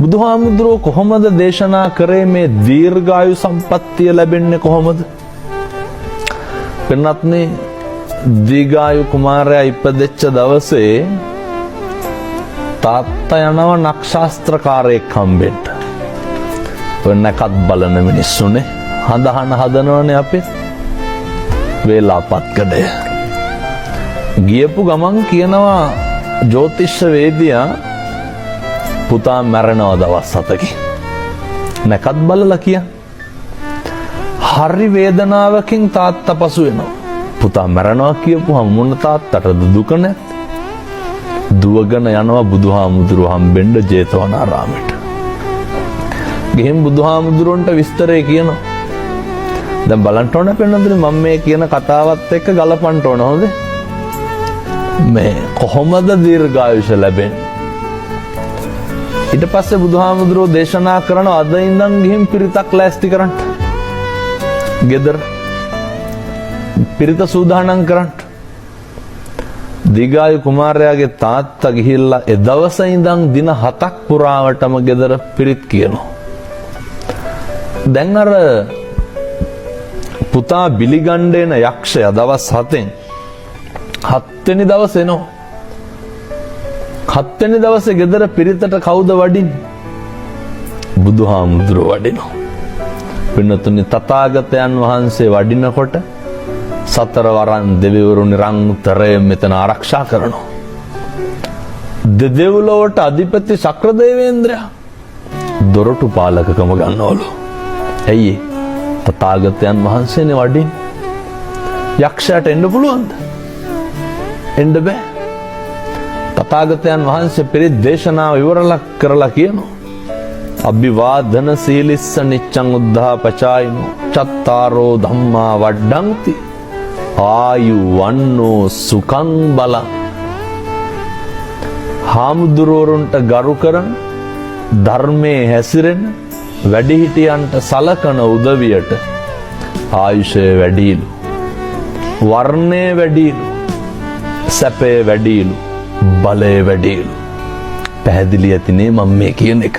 බුදුහාමුදුරුවෝ කොහොමද දේශනා කරේ මේ දීර්ඝායු සම්පත්තිය ලැබෙන්නේ කොහොමද? පින්වත්නි, දීර්ඝායු කුමාරයා ඉපදෙච්ච දවසේ තාත්තා යනවා නක්ෂාස්ත්‍රකාරයෙක් හම්බෙන්න. ඔය නැකත් බලන මිනිස්සුනේ හඳහන හදනවනේ අපි වේලාපත්කඩය. ගියපු ගමන් කියනවා ජ්‍යොතිෂ වේදියා පුතා මැරෙනවා දවස් 7කින්. නැකත් බලලා කිය. හරි වේදනාවකින් තාත්තා පසු වෙනවා. පුතා මැරෙනවා කියපුවම මොන තාත්තටද දුක නැත්තේ? දුවගෙන යනවා බුදුහාමුදුරුවෝ හම්බෙන්න ජේතවනාරාමයට. ගිහින් බුදුහාමුදුරුවන්ට විස්තරය කියනවා. දැන් බලන්න ඕන පෙන්නඳුනේ මම මේ කියන කතාවත් එක්ක ගලපන්න ඕන හොඳ. මේ කොහොමද දීර්ඝායුෂ ලැබෙන්නේ? ඊට පස්සේ බුදුහාමුදුරුවෝ දේශනා කරනවා අද ඉඳන් ගිහින් පිරිතක් ලෑස්ති කරන්න. ගෙදර පිරිත සූදානම් කරන්න. දීර්ඝායු කුමාරයාගේ තාත්තා ගිහිල්ලා ඒ දවසේ ඉඳන් දින 7ක් පුරාවටම ගෙදර පිරිත් කියනවා. දැන් අර පුතා බිලිගණ්ඩේන යක්ෂයා දවස් 7න් 7 වෙනි දවසේ එනවා. 7 වෙනි දවසේ ගෙදර පිරිතට කවුද වඩින්නේ? බුදුහාමුදුරුවෝ වඩිනවා. පින්නතුනි, තථාගතයන් වහන්සේ වඩිනකොට සතරවරන් දෙවිවරු නිරන්තරයෙන් මෙතන ආරක්ෂා කරනවා. දෙදෙව්ලොවට අධිපති ශක්‍රදේවේන්ද්‍රයා දොරටු පාලකකම ගන්නවලු. ඇයි? තථාගතයන් වහන්සේනේ වඩින්නේ. යක්ෂයාට එන්න පුළුවන්ද? එන්න බෑ. තථාගතයන් වහන්සේ පිරිත් දේශනාව ඉවරලා කරලා කියනවා අභිවාදන සීලිස්ස නිච්ඡං උද්ධාපචායිනෝ චත්තාරෝ ධම්මා වඩ්ඩಂತಿ ආයු වන්නෝ සුඛං බලං. හාමුදුරුවරුන්ට ගරු කරන, ධර්මයේ හැසිරෙන, වැඩිහිටියන්ට සලකන උදවියට ආයුෂය වැඩිලු, වර්ණය වැඩිලු, සැපය වැඩිලු, බලය වැඩිලු. පැහැදිලි ඇතිනේ මම මේ කියන එක.